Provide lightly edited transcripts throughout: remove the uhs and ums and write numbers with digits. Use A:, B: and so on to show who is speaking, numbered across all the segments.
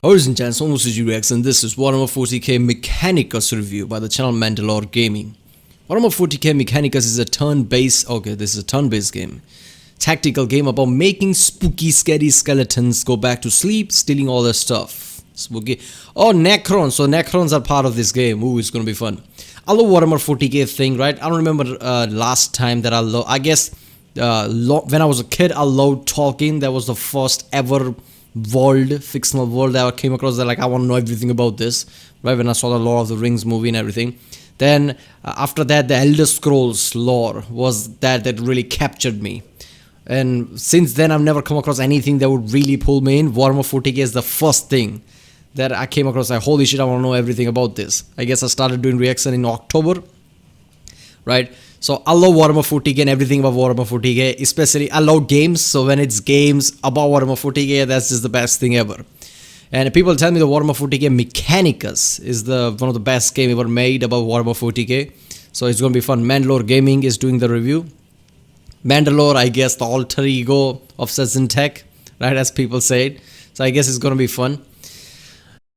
A: Ladies and gents, almost as UX, and this is Warhammer 40K Mechanicus review by the channel MandaloreGaming. Warhammer 40K Mechanicus is a turn-based, this is a turn-based game. Tactical game about making spooky, scary skeletons go back to sleep, stealing all their stuff. Spooky. Oh, Necrons. So Necrons are part of this game. Ooh, it's gonna be fun. I love Warhammer 40K thing, right? I don't remember last time that I guess when I was a kid, I loved Tolkien. That was the first ever fictional world that I came across, that like I want to know everything about this, right? When I saw the Lord of the Rings movie and everything, then after that the Elder Scrolls lore was that really captured me, and since then I've never come across anything that would really pull me in. Warhammer 40K is the first thing that I came across, like holy shit, I want to know everything about this. I guess I started doing reaction in October, right? So I love Warhammer 40K and everything about Warhammer 40K, especially I love games. So when it's games about Warhammer 40K, that's just the best thing ever. And people tell me the Warhammer 40K Mechanicus is one of the best game ever made about Warhammer 40K. So it's going to be fun. MandaloreGaming is doing the review. Mandalore, I guess the alter ego of Tech, right, as people say it. So I guess it's going to be fun.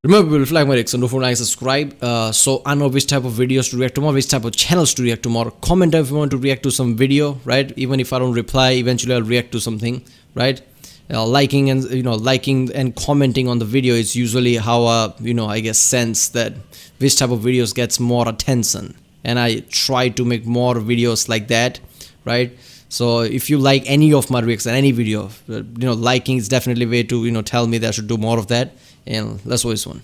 A: Remember, we'll flag my reaction, don't forget to like, subscribe, so I know which type of videos to react to more, which type of channels to react to more. Comment down if you want to react to some video, right? Even if I don't reply, eventually I'll react to something, right? Liking and commenting on the video is usually how I guess sense that which type of videos gets more attention, and I try to make more videos like that, right? So if you like any of my reacts and any video, liking is definitely a way to tell me that I should do more of that. And let's watch this one.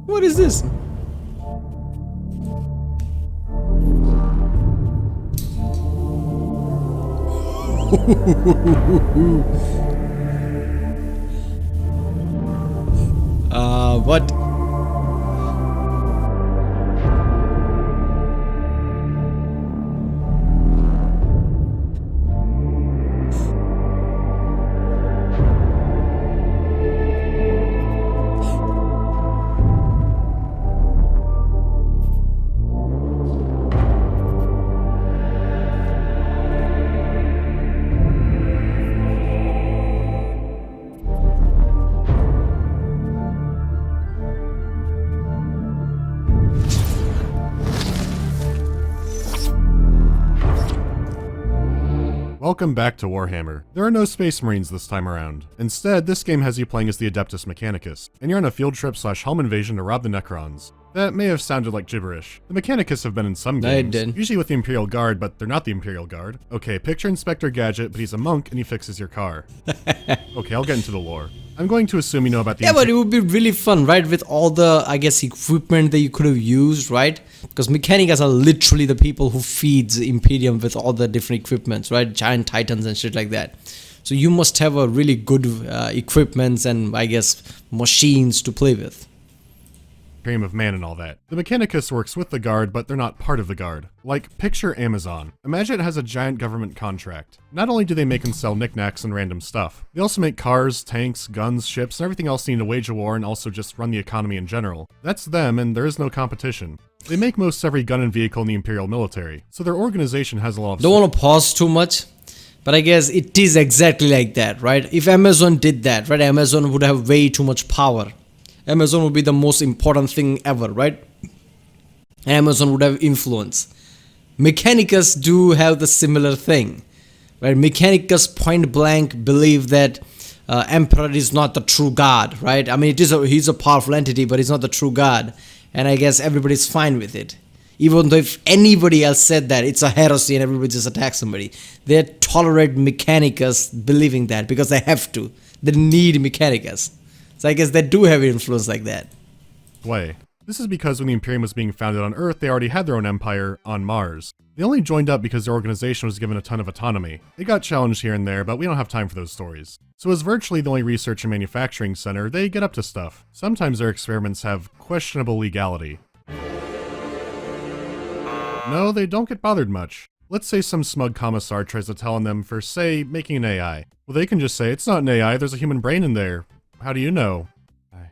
A: What is this? What?
B: Welcome back to Warhammer. There are no Space Marines this time around. Instead, this game has you playing as the Adeptus Mechanicus, and you're on a field trip / home invasion to rob the Necrons. That may have sounded like gibberish. The Mechanicus have been in some games, usually with the Imperial Guard, but they're not the Imperial Guard. Okay, picture Inspector Gadget, but he's a monk and he fixes your car. Okay, I'll get into the lore. I'm going to assume you know about the...
A: Yeah, but it would be really fun, right? With all the, I guess, equipment that you could have used, right? Because Mechanicus are literally the people who feeds Imperium with all the different equipments, right? Giant titans and shit like that. So you must have a really good equipments and, I guess, machines to play with.
B: Imperium of Man and all that. The Mechanicus works with the Guard, but they're not part of the Guard. Like, picture Amazon. Imagine it has a giant government contract. Not only do they make and sell knickknacks and random stuff, they also make cars, tanks, guns, ships, and everything else needed to wage a war and also just run the economy in general. That's them, and there is no competition. They make most every gun and vehicle in the Imperial military, so their organization has a lot of...
A: Don't want to pause too much, but I guess it is exactly like that, right? If Amazon did that, right, Amazon would have way too much power. Amazon would be the most important thing ever, right? And Amazon would have influence. Mechanicus do have the similar thing, right? Mechanicus point blank believe that Emperor is not the true God, right? I mean, he's a powerful entity, but he's not the true God. And I guess everybody's fine with it. Even though if anybody else said that, it's a heresy and everybody just attacks somebody. They tolerate Mechanicus believing that because they have to. They need Mechanicus. So I guess they do have influence like that.
B: Way. This is because when the Imperium was being founded on Earth, they already had their own empire on Mars. They only joined up because their organization was given a ton of autonomy. They got challenged here and there, but we don't have time for those stories. So as virtually the only research and manufacturing center, they get up to stuff. Sometimes their experiments have questionable legality. No, they don't get bothered much. Let's say some smug commissar tries to tell on them for, say, making an AI. Well, they can just say, it's not an AI, there's a human brain in there. How do you know? I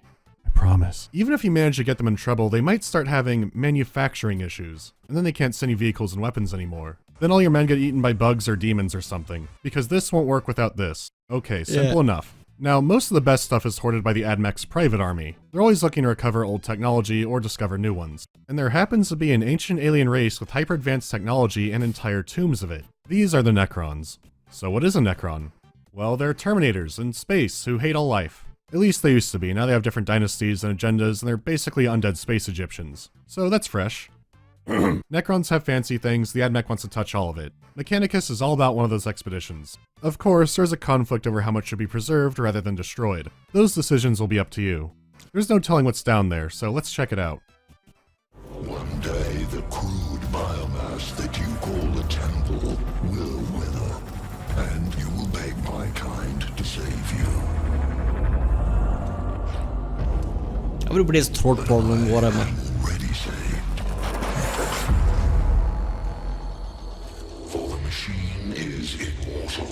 B: promise. Even if you manage to get them in trouble, they might start having manufacturing issues, and then they can't send you vehicles and weapons anymore. Then all your men get eaten by bugs or demons or something, because this won't work without this. Okay, simple enough. Now, most of the best stuff is hoarded by the AdMech's private army. They're always looking to recover old technology or discover new ones. And there happens to be an ancient alien race with hyper-advanced technology and entire tombs of it. These are the Necrons. So what is a Necron? Well, they're Terminators in space who hate all life. At least they used to be. Now they have different dynasties and agendas, and they're basically undead space Egyptians. So that's fresh. Necrons have fancy things, the AdMech wants to touch all of it. Mechanicus is all about one of those expeditions. Of course, there's a conflict over how much should be preserved rather than destroyed. Those decisions will be up to you. There's no telling what's down there, so let's check it out.
C: One day, the crude biomass that you call a temple will wither, and you will beg my kind to save you.
A: Everybody has throat problem, Warhammer.
C: Already saved. For the machine is immortal.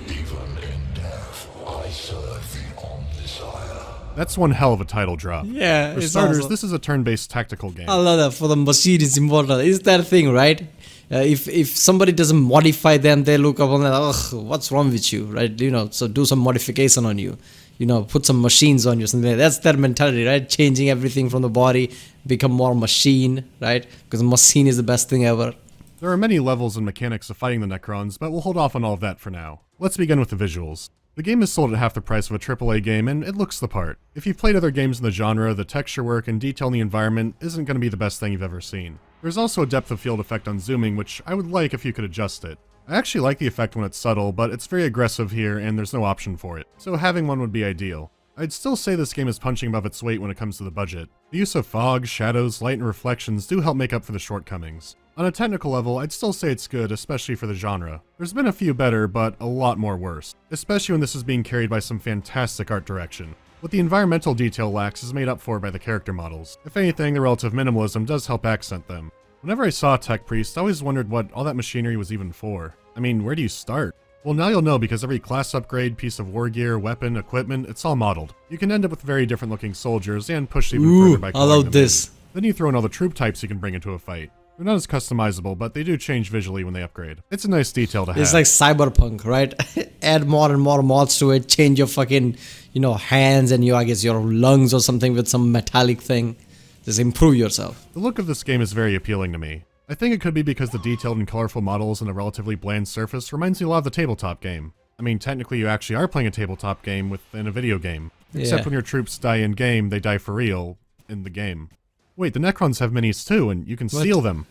C: Even in death, I serve the Omnisire.
B: That's one hell of a title drop.
A: Yeah,
B: For
A: it's
B: starters,
A: awesome.
B: this is a turn-based tactical game.
A: I love that. For the machine is immortal. Is that a thing, right? If somebody doesn't modify them, they look up and they're like, ugh, what's wrong with you, right? You know, so do some modification on you. You know, put some machines on you, something like that. That's their mentality, right? Changing everything from the body, become more machine, right? Because machine is the best thing ever.
B: There are many levels and mechanics of fighting the Necrons, but we'll hold off on all of that for now. Let's begin with the visuals. The game is sold at half the price of a AAA game, and it looks the part. If you've played other games in the genre, the texture work and detail in the environment isn't going to be the best thing you've ever seen. There's also a depth of field effect on zooming, which I would like if you could adjust it. I actually like the effect when it's subtle, but it's very aggressive here and there's no option for it, so having one would be ideal. I'd still say this game is punching above its weight when it comes to the budget. The use of fog, shadows, light, and reflections do help make up for the shortcomings. On a technical level, I'd still say it's good, especially for the genre. There's been a few better, but a lot more worse, especially when this is being carried by some fantastic art direction. What the environmental detail lacks is made up for by the character models. If anything, the relative minimalism does help accent them. Whenever I saw Tech Priest, I always wondered what all that machinery was even for. I mean, where do you start? Well, now you'll know because every class upgrade, piece of war gear, weapon, equipment, it's all modeled. You can end up with very different looking soldiers and push even further by
A: I
B: calling
A: love
B: them
A: this.
B: in. Then you throw in all the troop types you can bring into a fight. They're not as customizable, but they do change visually when they upgrade. It's a nice detail to have.
A: It's like Cyberpunk, right? Add more and more mods to it, change your fucking, you know, hands and I guess your lungs or something with some metallic thing. Just improve yourself.
B: The look of this game is very appealing to me. I think it could be because the detailed and colorful models and a relatively bland surface reminds me a lot of the tabletop game. I mean, technically you actually are playing a tabletop game within a video game. Except when your troops die in game, they die for real in the game. Wait, the Necrons have minis too, and you can steal them.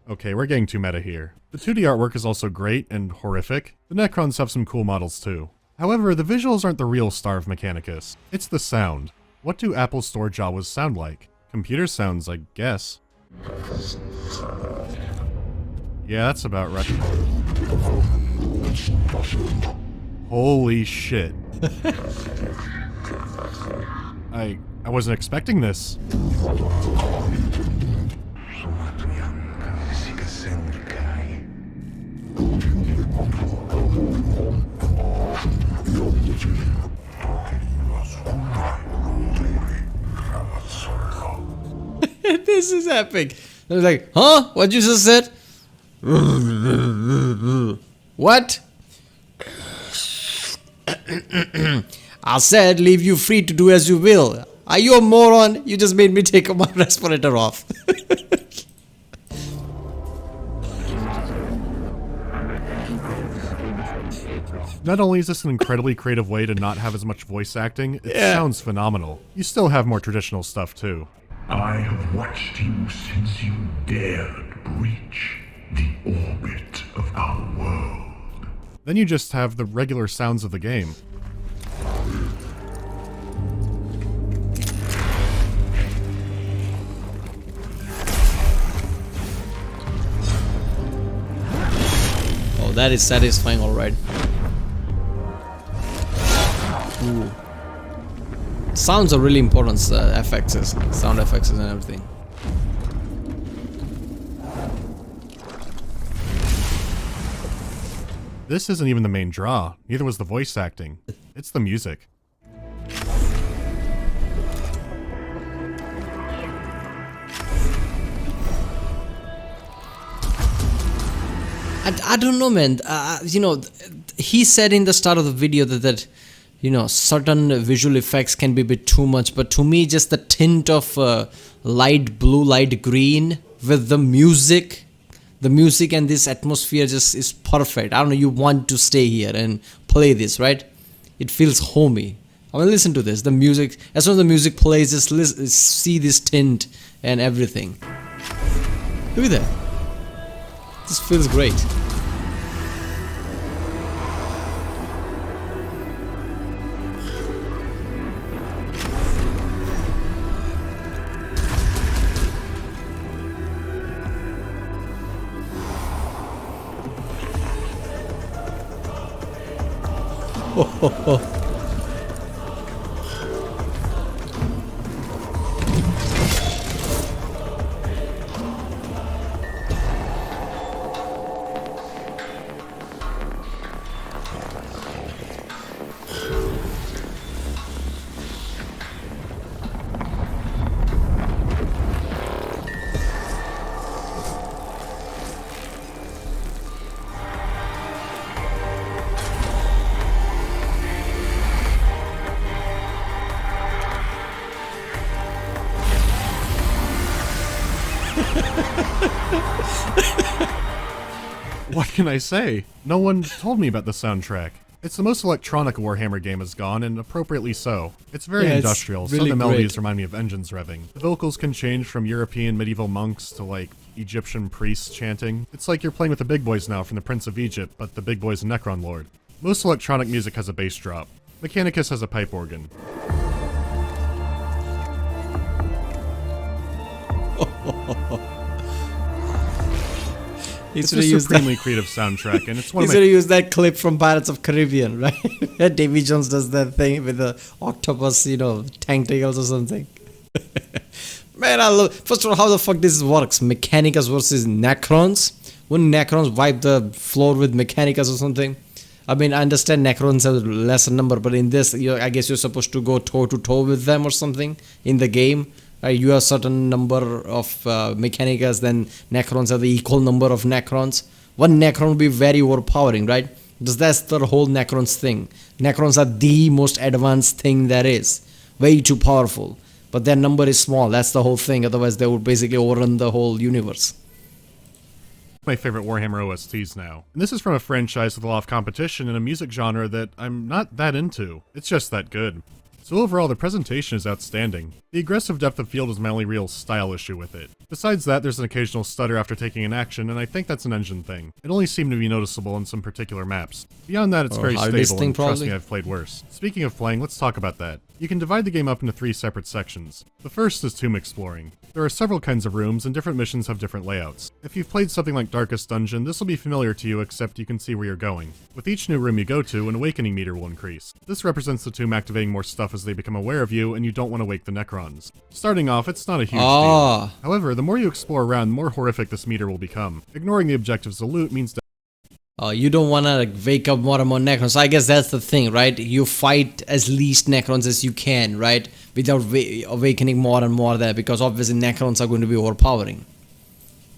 B: Okay, we're getting too meta here. The 2D artwork is also great and horrific. The Necrons have some cool models too. However, the visuals aren't the real star of Mechanicus. It's the sound. What do Apple Store Jawas sound like? Computer sounds, I guess. Yeah, that's about right. Holy shit. I wasn't expecting this.
A: This is epic. They're like, huh? What you just said? What? I said leave you free to do as you will. Are you a moron? You just made me take my respirator off.
B: Not only is this an incredibly creative way to not have as much voice acting, it sounds phenomenal. You still have more traditional stuff too.
C: I have watched you since you dared breach the orbit of our world.
B: Then you just have the regular sounds of the game.
A: Oh, that is satisfying, alright. Ooh. Sounds are really important, FXs, sound effects and everything.
B: This isn't even the main draw, neither was the voice acting. It's the music.
A: I don't know, man. You know, he said in the start of the video that you know, certain visual effects can be a bit too much, but to me, just the tint of light blue, light green with the music and this atmosphere just is perfect. I don't know, you want to stay here and play this, right? It feels homey. I mean, listen to this. The music, as soon as the music plays, just see this tint and everything. Look at that. This feels great.
B: What can I say? No one told me about the soundtrack. It's the most electronic a Warhammer game has gone, and appropriately so. It's very industrial,
A: it's
B: so
A: really
B: the melodies
A: great.
B: remind me of engines revving. The vocals can change from European medieval monks to like Egyptian priests chanting. It's like you're playing with the big boys now from the Prince of Egypt, but the big boy's a Necron Lord. Most electronic music has a bass drop. Mechanicus has a pipe organ. It's a supremely creative soundtrack, and it's one
A: He's
B: of my
A: gonna use that clip from Pirates of Caribbean, right? Where Davy Jones does that thing with the octopus, you know, tentacles or something. Man, I love. First of all, how the fuck this works? Mechanicus versus Necrons. Wouldn't Necrons wipe the floor with Mechanicus or something? I mean, I understand Necrons have a lesser number, but in this, I guess you're supposed to go toe to toe with them or something in the game. You have a certain number of Mechanicus, then Necrons have the equal number of Necrons. One Necron will be very overpowering, right? Because that's the whole Necrons thing. Necrons are the most advanced thing there is. Way too powerful. But their number is small. That's the whole thing. Otherwise, they would basically overrun the whole universe.
B: my favorite Warhammer OSTs now. And this is from a franchise with a lot of competition in a music genre that I'm not that into. It's just that good. So overall, the presentation is outstanding. The aggressive depth of field is my only real style issue with it. Besides that, there's an occasional stutter after taking an action, and I think that's an engine thing. It only seemed to be noticeable in some particular maps. Beyond that, it's very stable, and trust me, I've played worse. Speaking of playing, let's talk about that. You can divide the game up into 3 separate sections. The first is tomb exploring. There are several kinds of rooms, and different missions have different layouts. If you've played something like Darkest Dungeon, this will be familiar to you, except you can see where you're going. With each new room you go to, an awakening meter will increase. This represents the tomb activating more stuff as they become aware of you, and you don't want to wake the Necrons. Starting off, it's not a huge deal. However, the more you explore around, the more horrific this meter will become. Ignoring the objectives of loot means
A: you don't want to wake up more and more Necrons. So I guess that's the thing, right? You fight as least Necrons as you can, right? Without awakening more and more there, because obviously Necrons are going to be overpowering.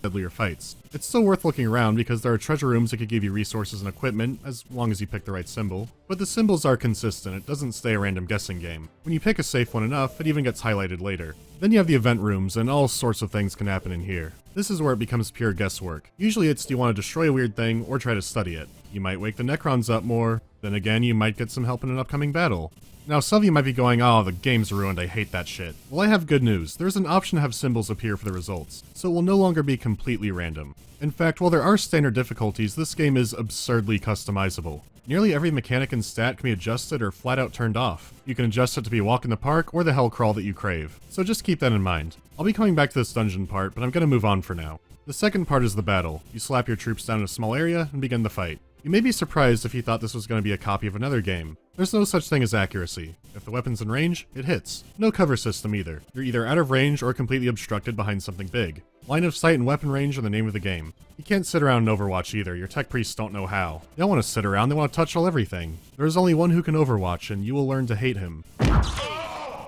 B: deadlier fights. It's still worth looking around because there are treasure rooms that could give you resources and equipment, as long as you pick the right symbol. But the symbols are consistent, it doesn't stay a random guessing game. When you pick a safe one enough, it even gets highlighted later. Then you have the event rooms, and all sorts of things can happen in here. This is where it becomes pure guesswork. Usually it's do you want to destroy a weird thing, or try to study it. You might wake the Necrons up more, then again you might get some help in an upcoming battle. Now some of you might be going, oh, the game's ruined, I hate that shit. Well, I have good news. There's an option to have symbols appear for the results, so it will no longer be completely random. In fact, while there are standard difficulties, this game is absurdly customizable. Nearly every mechanic and stat can be adjusted or flat out turned off. You can adjust it to be a walk in the park or the hell crawl that you crave. So just keep that in mind. I'll be coming back to this dungeon part, but I'm gonna move on for now. The second part is the battle. You slap your troops down in a small area and begin the fight. You may be surprised if you thought this was going to be a copy of another game. There's no such thing as accuracy. If the weapon's in range, it hits. No cover system either. You're either out of range or completely obstructed behind something big. Line of sight and weapon range are the name of the game. You can't sit around and Overwatch either. Your tech priests don't know how. They don't want to sit around, they want to touch all everything. There is only one who can Overwatch, and you will learn to hate him.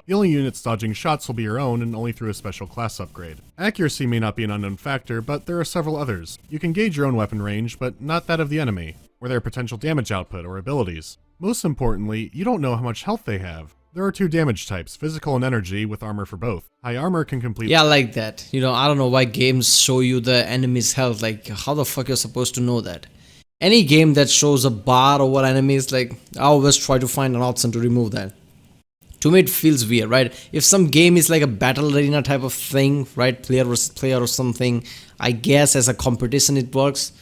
B: The only units dodging shots will be your own and only through a special class upgrade. Accuracy may not be an unknown factor, but there are several others. You can gauge your own weapon range, but not that of the enemy, or their potential damage output or abilities. Most importantly, you don't know how much health they have. There are two damage types, physical and energy, with armor for both. High armor can complete—
A: Yeah, I like that. You know, I don't know why games show you the enemy's health. Like, how the fuck you're supposed to know that? Any game that shows a bar over enemies, like, I always try to find an option to remove that. To me, it feels weird, right? If some game is like a battle arena type of thing, right? Player versus player or something, I guess as a competition it works.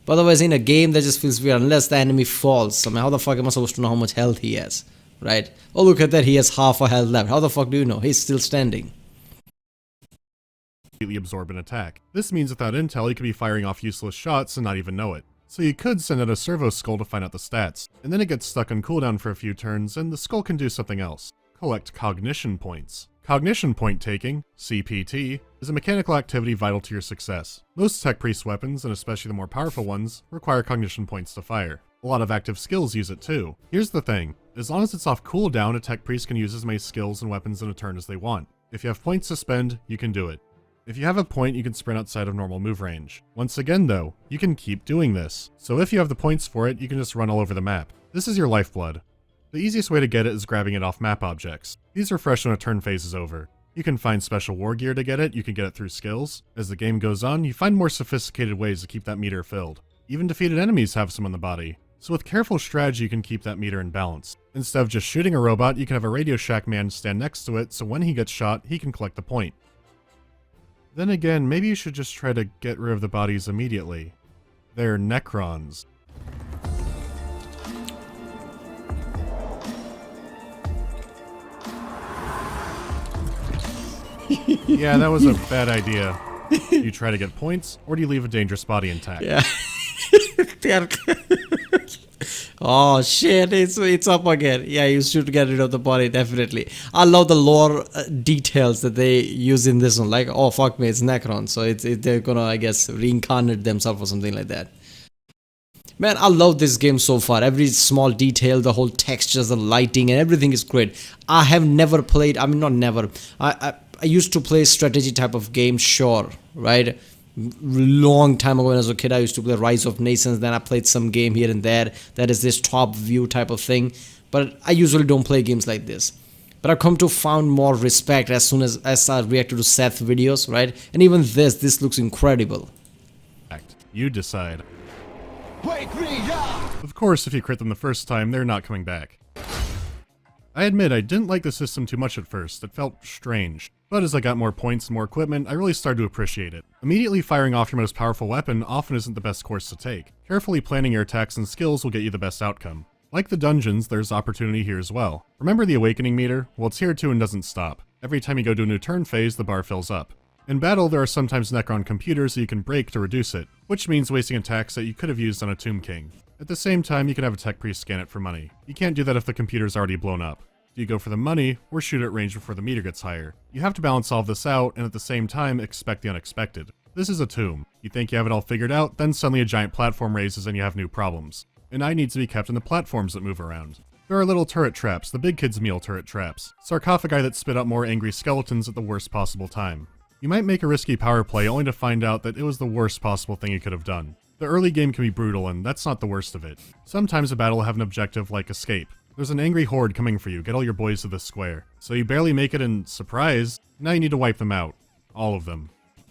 A: But otherwise, in a game, that just feels weird unless the enemy falls. I mean, how the fuck am I supposed to know how much health he has? Right? Oh, look at that, he has half a health left. How the fuck do you know? He's still standing.
B: completely absorb an attack. This means without intel, you could be firing off useless shots and not even know it. So you could send out a servo skull to find out the stats, and then it gets stuck on cooldown for a few turns, and the skull can do something else. Collect cognition points. Cognition point taking, CPT, is a mechanical activity vital to your success. Most tech priest weapons, and especially the more powerful ones, require cognition points to fire. A lot of active skills use it too. Here's the thing, as long as it's off cooldown, a tech priest can use as many skills and weapons in a turn as they want. If you have points to spend, you can do it. If you have a point, you can sprint outside of normal move range. Once again though, you can keep doing this. So if you have the points for it, you can just run all over the map. This is your lifeblood. The easiest way to get it is grabbing it off map objects. These refresh when a turn phase is over. You can find special war gear to get it, you can get it through skills. As the game goes on, you find more sophisticated ways to keep that meter filled. Even defeated enemies have some on the body. So with careful strategy, you can keep that meter in balance. Instead of just shooting a robot, you can have a Radio Shack man stand next to it, so when he gets shot, he can collect the point. Then again, maybe you should just try to get rid of the bodies immediately. They're Necrons. Yeah, that was a bad idea. Do you try to get points, or do you leave a dangerous body intact?
A: Yeah. Oh shit, it's up again. Yeah, you should get rid of the body, definitely. I love the lore details that they use in this one. Like, oh fuck me, it's Necron, so they're gonna, I guess, reincarnate themselves or something like that. Man, I love this game so far. Every small detail, the whole textures, the lighting, and everything is great. I have never played, I mean not never, I used to play strategy type of games, sure, right? Long time ago when I was a kid, I used to play Rise of Nations. Then I played some game here and there that is this top view type of thing, but I usually don't play games like this. But I've come to found more respect as soon as I reacted to Seth videos, right? And even this looks incredible.
B: You decide. Wake me up! Of course, if you crit them the first time, they're not coming back. I admit I didn't like the system too much at first. It felt strange. But as I got more points and more equipment, I really started to appreciate it. Immediately firing off your most powerful weapon often isn't the best course to take. Carefully planning your attacks and skills will get you the best outcome. Like the dungeons, there's opportunity here as well. Remember the awakening meter? Well, it's here too and doesn't stop. Every time you go to a new turn phase, the bar fills up. In battle, there are sometimes Necron computers that you can break to reduce it, which means wasting attacks that you could have used on a Tomb King. At the same time, you can have a tech priest scan it for money. You can't do that if the computer's already blown up. Do you go for the money, or shoot at range before the meter gets higher? You have to balance all of this out, and at the same time, expect the unexpected. This is a tomb. You think you have it all figured out, then suddenly a giant platform raises and you have new problems. An eye needs to be kept in the platforms that move around. There are little turret traps, the big kids' meal turret traps. Sarcophagi that spit out more angry skeletons at the worst possible time. You might make a risky power play only to find out that it was the worst possible thing you could have done. The early game can be brutal, and that's not the worst of it. Sometimes a battle will have an objective like escape. There's an angry horde coming for you, get all your boys to this square. So you barely make it and, surprise, now you need to wipe them out. All of them.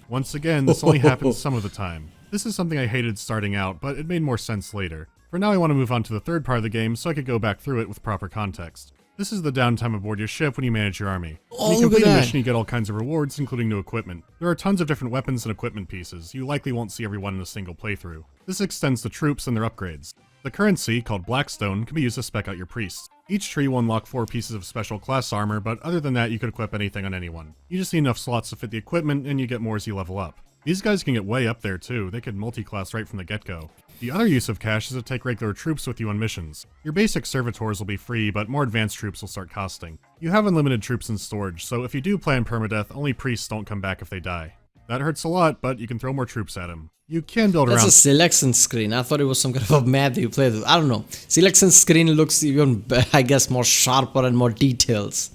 B: Once again, this only happens some of the time. This is something I hated starting out, but it made more sense later. For now I want to move on to the third part of the game so I could go back through it with proper context. This is the downtime aboard your ship when you manage your army. When you complete a mission, you get all kinds of rewards, including new equipment. There are tons of different weapons and equipment pieces. You likely won't see every one in a single playthrough. This extends to troops and their upgrades. The currency, called Blackstone, can be used to spec out your priests. Each tree will unlock 4 pieces of special class armor, but other than that you could equip anything on anyone. You just need enough slots to fit the equipment, and you get more as you level up. These guys can get way up there too, they could multi-class right from the get-go. The other use of cash is to take regular troops with you on missions. Your basic servitors will be free, but more advanced troops will start costing. You have unlimited troops in storage, so if you do plan permadeath, only priests don't come back if they die. That hurts a lot, but you can throw more troops at him. You can build around—
A: That's a selection screen. I thought it was some kind of a map that you play with. I don't know. Selection screen looks even, I guess, more sharper and more details.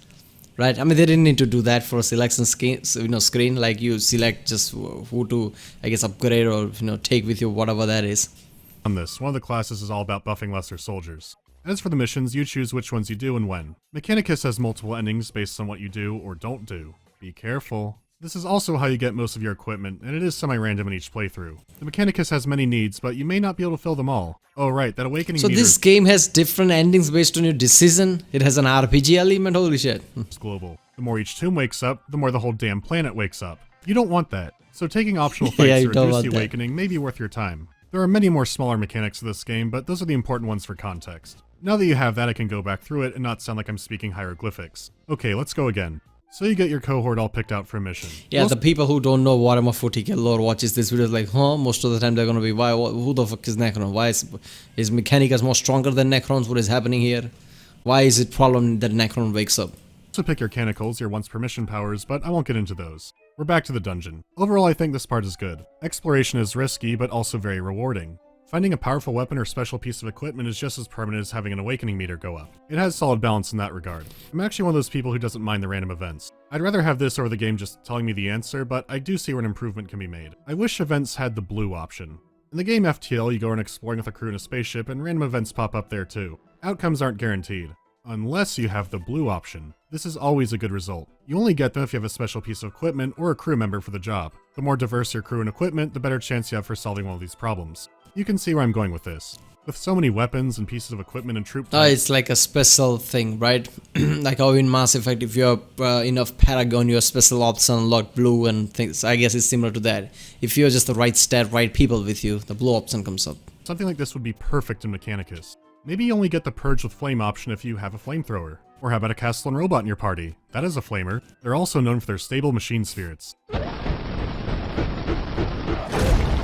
A: right? I mean, they didn't need to do that for a selection screen, like you select just who to, I guess, upgrade or take with you, whatever that is.
B: On this, one of the classes is all about buffing lesser soldiers. As for the missions, you choose which ones you do and when. Mechanicus has multiple endings based on what you do or don't do. Be careful. This is also how you get most of your equipment, and it is semi-random in each playthrough. The Mechanicus has many needs, but you may not be able to fill them all. Oh right, that awakening meter...
A: So this game has different endings based on your decision? It has an RPG element? Holy shit.
B: is global. The more each tomb wakes up, the more the whole damn planet wakes up. You don't want that, so taking optional fights to reduce the awakening may be worth your time. There are many more smaller mechanics to this game, but those are the important ones for context. Now that you have that, I can go back through it and not sound like I'm speaking hieroglyphics. Okay, let's go again. So you get your cohort all picked out for a mission.
A: Yeah, the people who don't know Warhammer 40K lore watches this video like, huh? Most of the time they're gonna be, who the fuck is Necron? Why is Mechanicus more stronger than Necrons? What is happening here? Why is it problem that Necron wakes up?
B: So pick your canicles, your once per mission powers, but I won't get into those. We're back to the dungeon. Overall, I think this part is good. Exploration is risky, but also very rewarding. Finding a powerful weapon or special piece of equipment is just as permanent as having an awakening meter go up. It has solid balance in that regard. I'm actually one of those people who doesn't mind the random events. I'd rather have this over the game just telling me the answer, but I do see where an improvement can be made. I wish events had the blue option. In the game FTL, you go around exploring with a crew in a spaceship, and random events pop up there too. Outcomes aren't guaranteed. Unless you have the blue option. This is always a good result. You only get them if you have a special piece of equipment or a crew member for the job. The more diverse your crew and equipment, the better chance you have for solving one of these problems. You can see where I'm going with this. With so many weapons and pieces of equipment and troop types,
A: it's like a special thing, right? Like how in Mass Effect, if you have enough Paragon, your special ops unlock blue and things. I guess it's similar to that. If you're just the right stat, right people with you, the blue option comes up.
B: Something like this would be perfect in Mechanicus. Maybe you only get the Purge with Flame option if you have a flamethrower. Or how about a Castellan robot in your party? That is a flamer. They're also known for their stable machine spirits.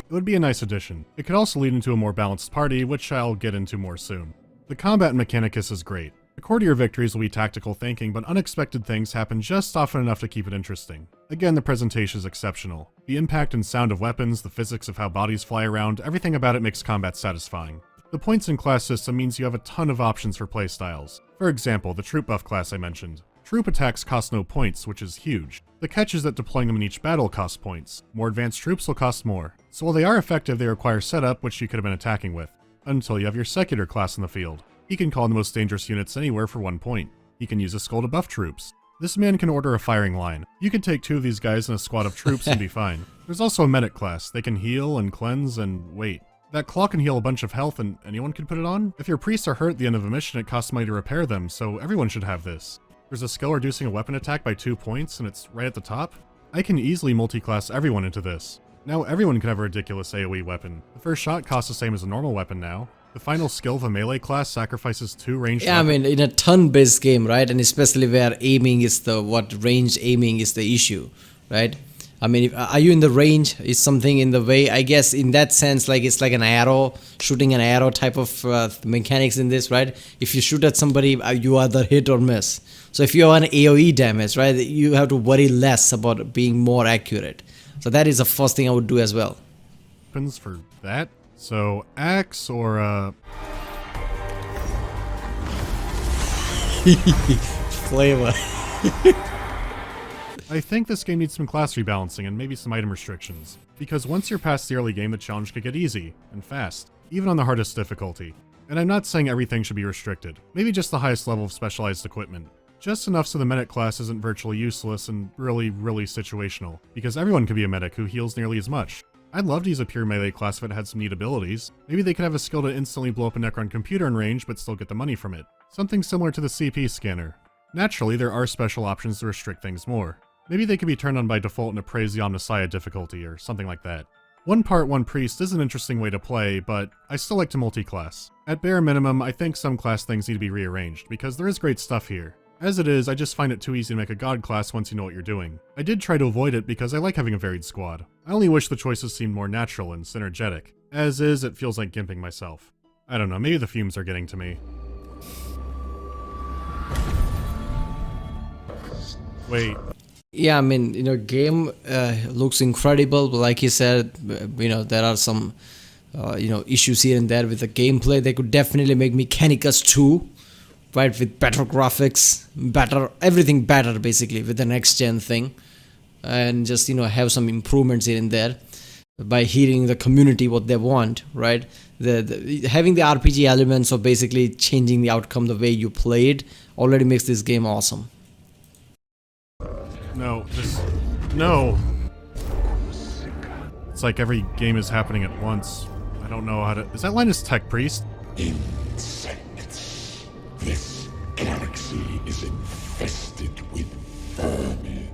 B: It would be a nice addition. It could also lead into a more balanced party, which I'll get into more soon. The combat in Mechanicus is great. The core to your victories will be tactical thinking, but unexpected things happen just often enough to keep it interesting. Again, the presentation is exceptional. The impact and sound of weapons, the physics of how bodies fly around, everything about it makes combat satisfying. The points and class system means you have a ton of options for playstyles. For example, the troop buff class I mentioned. Troop attacks cost no points, which is huge. The catch is that deploying them in each battle costs points. More advanced troops will cost more. So while they are effective, they require setup, which you could have been attacking with. Until you have your secular class in the field. He can call the most dangerous units anywhere for 1 point. He can use a skull to buff troops. This man can order a firing line. You can take 2 of these guys in a squad of troops and be fine. There's also a medic class. They can heal and cleanse and wait. That claw can heal a bunch of health and anyone can put it on? If your priests are hurt at the end of a mission, it costs money to repair them, so everyone should have this. There's a skill reducing a weapon attack by 2 points, and it's right at the top. I can easily multi-class everyone into this. Now everyone can have a ridiculous AoE weapon. The first shot costs the same as a normal weapon now. The final skill of a melee class sacrifices 2 ranged weapons.
A: I mean, in a turn-based game, right? And especially where aiming is range aiming is the issue, right? I mean, are you in the range? Is something in the way? I guess in that sense, like it's like an arrow, shooting an arrow type of mechanics in this, right? If you shoot at somebody, you either hit or miss. So if you have an AoE damage, right, you have to worry less about being more accurate. So that is the first thing I would do as well.
B: Weapons for that? So axe or
A: Flavor.
B: I think this game needs some class rebalancing and maybe some item restrictions, because once you're past the early game, the challenge could get easy and fast, even on the hardest difficulty. And I'm not saying everything should be restricted, maybe just the highest level of specialized equipment. Just enough so the medic class isn't virtually useless and really situational, because everyone could be a medic who heals nearly as much. I'd love to use a pure melee class if it had some neat abilities. Maybe they could have a skill to instantly blow up a Necron computer in range but still get the money from it. Something similar to the CP scanner. Naturally, there are special options to restrict things more. Maybe they could be turned on by default in a Praise the Omnissiah difficulty or something like that. 1 part 1 priest is an interesting way to play, but I still like to multi-class. At bare minimum, I think some class things need to be rearranged, because there is great stuff here. As it is, I just find it too easy to make a god class once you know what you're doing. I did try to avoid it because I like having a varied squad. I only wish the choices seemed more natural and synergetic. As is, it feels like gimping myself. I don't know, maybe the fumes are getting to me. Wait.
A: Yeah, I mean, game looks incredible, but like you said, there are some, issues here and there with the gameplay. They could definitely make Mechanicus 2 right? With better graphics, better, everything better basically with the next gen thing. And just, you know, have some improvements here and there by hearing the community what they want, right? Having the RPG elements of basically changing the outcome the way you play it already makes this game awesome.
B: No, no. It's like every game is happening at once. I don't know how to... Is that Linus Tech Priest?
C: Insects. This galaxy is infested with vermin.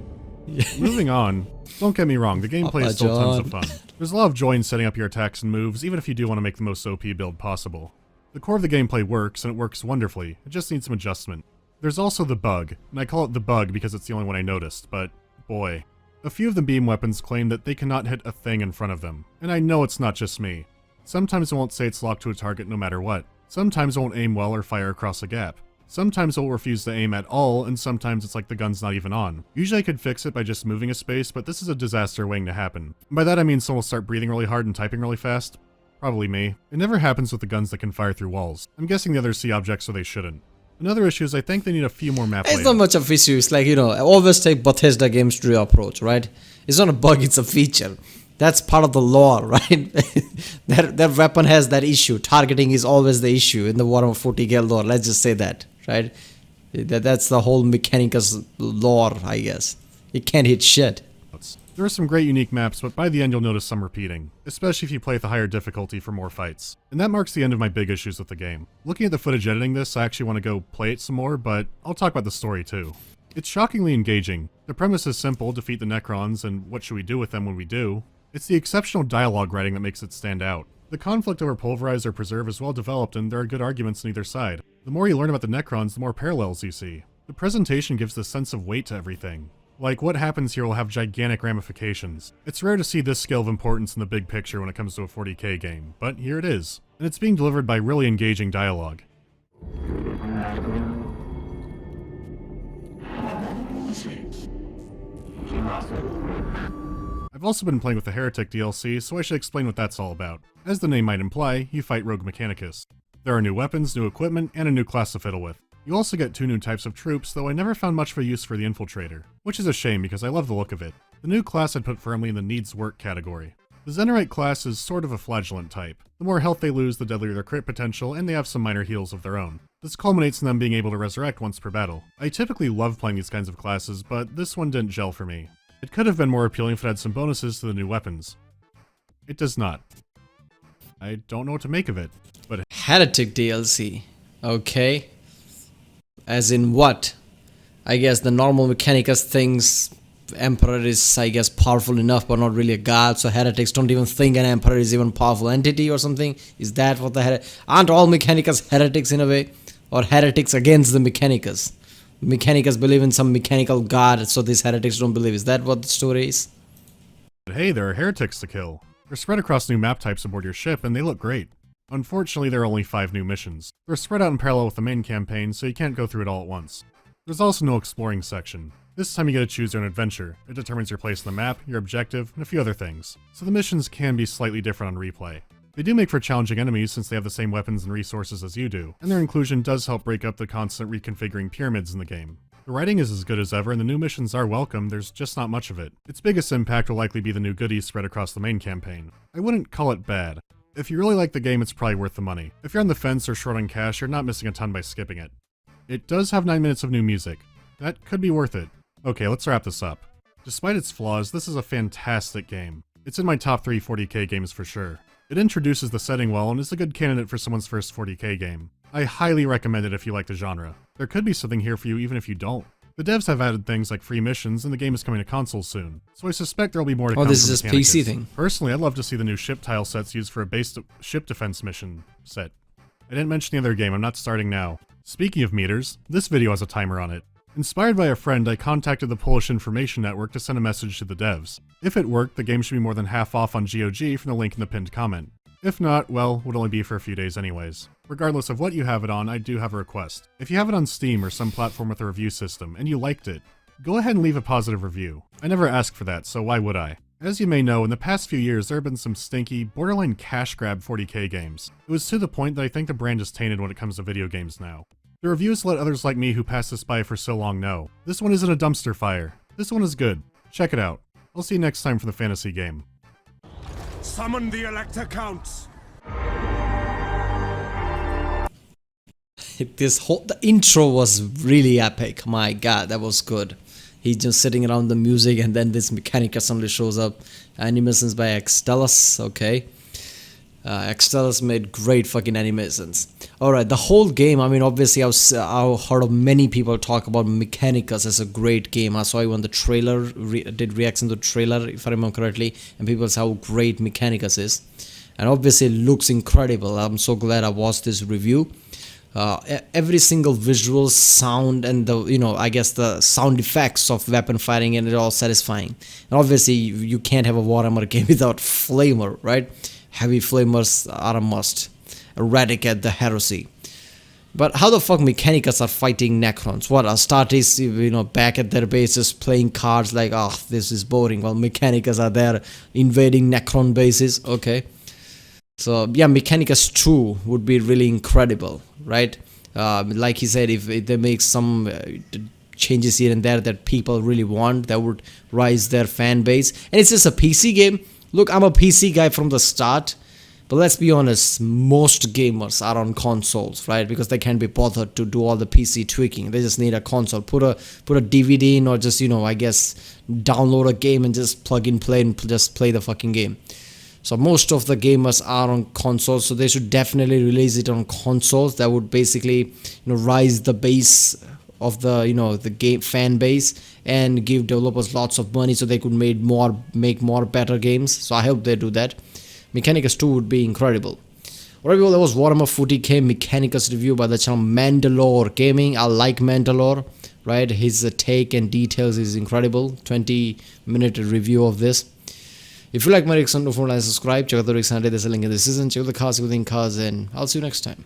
B: Moving on. Don't get me wrong, the gameplay is still tons of fun. There's a lot of joy in setting up your attacks and moves, even if you do want to make the most OP build possible. The core of the gameplay works, and it works wonderfully. It just needs some adjustment. There's also the bug, and I call it the bug because it's the only one I noticed, but boy. A few of the beam weapons claim that they cannot hit a thing in front of them, and I know it's not just me. Sometimes it won't say it's locked to a target no matter what. Sometimes it won't aim well or fire across a gap. Sometimes it will refuse to aim at all, and sometimes it's like the gun's not even on. Usually I could fix it by just moving a space, but this is a disaster waiting to happen. By that I mean someone will start breathing really hard and typing really fast. Probably me. It never happens with the guns that can fire through walls. I'm guessing the others see objects so they shouldn't. Another issue is I think they need a few more map layouts.
A: It's not much of issue. It's like, you know, always take Bethesda games to your approach, right? It's not a bug, it's a feature. That's part of the lore, right? that weapon has that issue. Targeting is always the issue in the Warhammer 40K lore. Let's just say that, right? That's the whole Mechanicus lore, I guess. It can't hit shit.
B: There are some great unique maps, but by the end you'll notice some repeating, especially if you play at the higher difficulty for more fights. And that marks the end of my big issues with the game. Looking at the footage editing this, I actually want to go play it some more, but I'll talk about the story too. It's shockingly engaging. The premise is simple, defeat the Necrons, and what should we do with them when we do? It's the exceptional dialogue writing that makes it stand out. The conflict over Pulverize or Preserve is well developed, and there are good arguments on either side. The more you learn about the Necrons, the more parallels you see. The presentation gives this sense of weight to everything. Like, what happens here will have gigantic ramifications. It's rare to see this scale of importance in the big picture when it comes to a 40k game, but here it is. And it's being delivered by really engaging dialogue. I've also been playing with the Heretic DLC, so I should explain what that's all about. As the name might imply, you fight Rogue Mechanicus. There are new weapons, new equipment, and a new class to fiddle with. You also get 2 new types of troops, though I never found much of a use for the Infiltrator, which is a shame because I love the look of it. The new class I'd put firmly in the needs work category. The Zenerite class is sort of a flagellant type. The more health they lose, the deadlier their crit potential, and they have some minor heals of their own. This culminates in them being able to resurrect once per battle. I typically love playing these kinds of classes, but this one didn't gel for me. It could have been more appealing if it had some bonuses to the new weapons. It does not. I don't know what to make of it, but...
A: Heretic DLC. Okay. As in what? I guess the normal Mechanicus things, Emperor is, I guess, powerful enough but not really a god, so heretics don't even think an Emperor is even a powerful entity or something? Is that what the aren't all Mechanicus heretics in a way? Or heretics against the Mechanicus? Mechanicus believe in some mechanical god, so these heretics don't believe. Is that what the story is?
B: But hey, there are heretics to kill. They're spread across new map types aboard your ship, and they look great. Unfortunately, there are only 5 new missions. They're spread out in parallel with the main campaign, so you can't go through it all at once. There's also no exploring section. This time you get to choose your own adventure. It determines your place on the map, your objective, and a few other things. So the missions can be slightly different on replay. They do make for challenging enemies since they have the same weapons and resources as you do, and their inclusion does help break up the constant reconfiguring pyramids in the game. The writing is as good as ever, and the new missions are welcome, there's just not much of it. Its biggest impact will likely be the new goodies spread across the main campaign. I wouldn't call it bad. If you really like the game, it's probably worth the money. If you're on the fence or short on cash, you're not missing a ton by skipping it. It does have 9 minutes of new music. That could be worth it. Okay, let's wrap this up. Despite its flaws, this is a fantastic game. It's in my top 3 40k games for sure. It introduces the setting well and is a good candidate for someone's first 40k game. I highly recommend it if you like the genre. There could be something here for you even if you don't. The devs have added things like free missions, and the game is coming to consoles soon, so I suspect there'll be more to come.
A: Oh, this
B: from
A: is a
B: Mechanicus.
A: PC thing.
B: Personally, I'd love to see the new ship tile sets used for a base ship defense mission set. I didn't mention the other game, I'm not starting now. Speaking of meters, this video has a timer on it. Inspired by a friend, I contacted the Polish Information Network to send a message to the devs. If it worked, the game should be more than half off on GOG from the link in the pinned comment. If not, well, would only be for a few days anyways. Regardless of what you have it on, I do have a request. If you have it on Steam or some platform with a review system, and you liked it, go ahead and leave a positive review. I never asked for that, so why would I? As you may know, in the past few years there have been some stinky, borderline cash grab 40k games. It was to the point that I think the brand is tainted when it comes to video games now. The reviews let others like me who pass this by for so long know. This one isn't a dumpster fire. This one is good. Check it out. I'll see you next time for the fantasy game.
D: Summon the Elector Counts!
A: The intro was really epic. My god, that was good. He's just sitting around the music and then this Mechanicus suddenly shows up. Animations by Extellus, okay. Extellus made great fucking animations. Alright, the whole game, I mean obviously I've heard of many people talk about Mechanicus as a great game. I saw it on the trailer, did reaction to the trailer if I remember correctly, and people say how great Mechanicus is. And obviously it looks incredible. I'm so glad I watched this review. Every single visual, sound, and the I guess the sound effects of weapon fighting, and it all satisfying. And obviously you can't have a Warhammer game without flamer, right? Heavy flamers are a must. Eradicate the heresy. But how the fuck Mechanicus are fighting Necrons? What, Astartes, back at their bases playing cards like, oh, this is boring. Well, Mechanicus are there invading Necron bases. Okay. So yeah, Mechanicus 2 would be really incredible, right? Like he said, if they make some changes here and there that people really want, that would rise their fan base. And it's just a PC game. Look, I'm a PC guy from the start, but let's be honest, most gamers are on consoles, right? Because they can't be bothered to do all the PC tweaking. They just need a console. Put a DVD in, or just I guess download a game and just plug in, play, and just play the fucking game. So most of the gamers are on consoles, so they should definitely release it on consoles. That would basically rise the base of the the game fan base and give developers lots of money so they could make more better games. So I hope they do that. Mechanicus 2 would be incredible. Alright people, that was Warhammer 40K Mechanicus review by the channel MandaloreGaming. I like Mandalore, right? His take and details is incredible. 20-minute review of this. If you like my reaction, don't forget to subscribe. Check out the reaction, there's a link in the description. Check out the cards within cards, and I'll see you next time.